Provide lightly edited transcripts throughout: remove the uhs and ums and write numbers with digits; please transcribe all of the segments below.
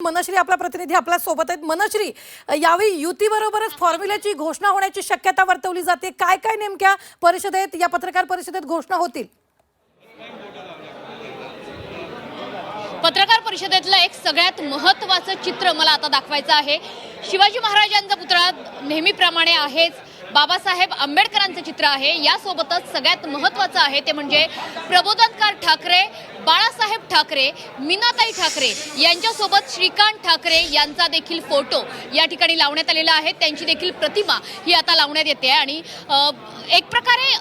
मनश्री आपला प्रतिनिधी आपल्या सोबत आहेत। मनश्री, यावेळी युतीबरोबरच फॉर्म्युल्याची घोषणा होण्याची शक्यता वर्तवली जाते। काय काय नेमक्या परिषदेत या पत्रकार परिषदेत घोषणा होतील? पत्रकार परिषदेतलं एक सगळ्यात महत्त्वाचं चित्र मला आता दाखवायचं आहे। शिवाजी महाराजांचा पुतळा नेहमीप्रमाणे आहेच, बाबासाहेब आंबेडकरांचं चित्र आहे। यासोबतच सगळ्यात महत्त्वाचं आहे ते म्हणजे प्रबोधनकार ठाकरे, बाळासाहेब ठाकरे, मीनाताई ठाकरे यांच्यासोबत श्रीकांत ठाकरे यांचा देखील फोटो या ठिकाणी लावण्यात आलेला आहे। त्यांची देखील प्रतिमा ही आता लावण्यात येते आणि एक प्रकारे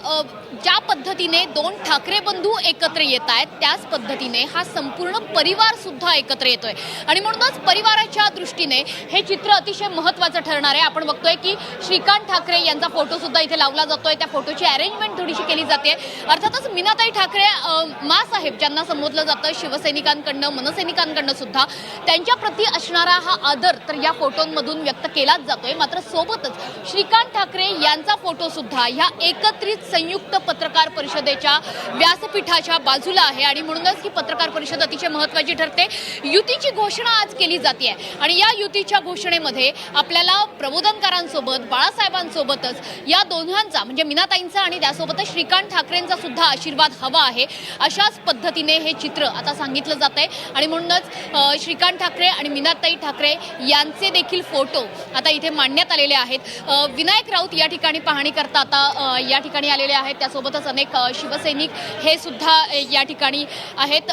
ज्या पद्धतीने दोन ठाकरे बंधू एकत्र येत आहेत त्याच पद्धतीने हा संपूर्ण परिवार सुद्धा एकत्र येतोय आणि म्हणूनच परिवाराच्या दृष्टीने हे चित्र अतिशय महत्त्वाचं ठरणार आहे। आपण बघतोय की श्रीकांत ठाकरे यांचा फोटो सुद्धा इथे लावला जातोय, त्या फोटोची अरेंजमेंट थोडीशी केली जाते। अर्थातच मीनाताई ठाकरे मासाहेब ज्यांना संबोधलं जातं शिवसैनिकांकडनं मनसैनिकांकडनं सुद्धा त्यांच्या प्रती असणारा हा आदर तर या फोटोंमधून व्यक्त केलाच जातोय। मात्र सोबतच श्रीकांत ठाकरे यांचा फोटो सुद्धा ह्या एकत्रित संयुक्त पत्रकार परिषदेच्या व्यासपीठाच्या बाजूला आहे आणि म्हणूनच ही पत्रकार परिषद अतिशय महत्त्वाची ठरते। युतीची घोषणा आज केली जाते आणि या युतीच्या घोषणेमध्ये आपल्याला प्रबोधनकारांसोबत बाळासाहेबांसोबतच या दोघांचा म्हणजे मीनाताईंचा आणि त्यासोबतच श्रीकांत ठाकरेंचा सुद्धा आशीर्वाद हवा आहे। अशाच पद्धतीने हे चित्र आता सांगितलं जात आहे आणि म्हणूनच श्रीकांत ठाकरे आणि मीनाताई ठाकरे यांचे देखील फोटो आता इथे मांडण्यात आलेले आहेत। विनायक राऊत या ठिकाणी पाहणी करता आता या ठिकाणी आलेले आहेत, त्यासोबतच अनेक शिवसैनिक हे सुद्धा या ठिकाणी आहेत।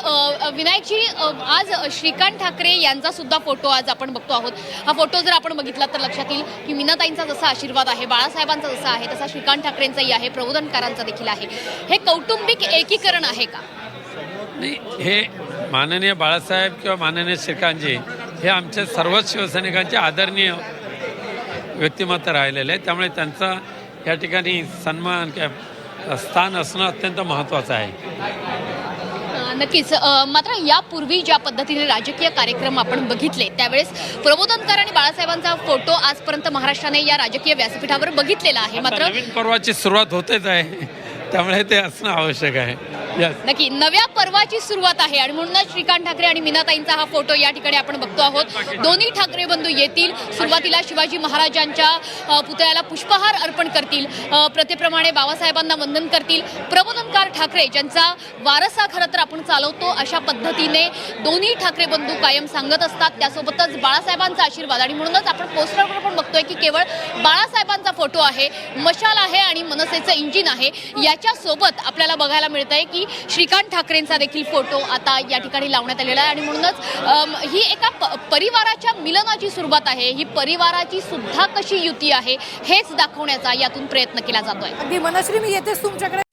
विनायकजी, आज श्रीकांत ठाकरे यांचा सुद्धा फोटो आज आपण बघतो आहोत। हा फोटो जर आपण बघितला तर लक्षात येईल की मीनाताईंचा जसा आशीर्वाद आहे, बाळासाहेबांचा जसा आहे तसा श्रीकांत ठाकरेंचाही आहे, प्रबोधनकारांचा देखील आहे। हे कौटुंबिक एकीकरण आहे का? नाही, हे माननीय बाळासाहेब किंवा माननीय श्रीकांतजी हे आमच्या सर्वच शिवसैनिकांचे आदरणीय व्यक्तिमत्व राहिलेले आहे, त्यामुळे त्यांचा या ठिकाणी सन्मान किंवा स्थान असणं अत्यंत महत्त्वाचं आहे। नक्कीच। मात्र यापूर्वी ज्या पद्धतीने राजकीय कार्यक्रम आपण बघितले त्यावेळेस प्रबोधनकार आणि बाळासाहेबांचा फोटो आजपर्यंत महाराष्ट्राने या राजकीय व्यासपीठावर बघितलेला आहे। मात्र नवीन पर्वाची सुरुवात होतेच आहे, त्यामुळे ते असणं आवश्यक आहे। नक्की नव्या पर्वाची सुरुवात आहे आणि म्हणूनच श्रीकांत ठाकरे आणि मीनाताईंचा हा फोटो या ठिकाणी आपण बघतो आहोत। दोन्ही ठाकरे बंधू येतील, सुरुवातीला शिवाजी महाराजांच्या पुतळ्याला पुष्पहार अर्पण करतील, प्रथेप्रमाणे बाबासाहेबांना वंदन करतील। प्रबोधनकार ठाकरे ज्यांचा वारसा खरं तर आपण चालवतो अशा पद्धतीने दोन्ही ठाकरे बंधू कायम सांगत असतात, त्यासोबतच बाळासाहेबांचा आशीर्वाद आणि म्हणूनच आपण पोस्टरवर पण बघतोय की केवळ बाळासाहेबांचा फोटो आहे, मशाल आहे आणि मनसेचं इंजिन आहे। याच्या सोबत आपल्याला बघायला मिळतंय की श्रीकांत ठाकरेंचा देखील फोटो आता या ठिकाणी लावण्यात आलेला आहे आणि म्हणूनच ही एका परिवाराच्या मिलनाची सुरुवात आहे। ही परिवाराची सुद्धा कशी युती आहे हेच दाखवण्याचा यातून प्रयत्न केला जातोय। अगदी मनश्री, मी येतेच तुमच्याकडे।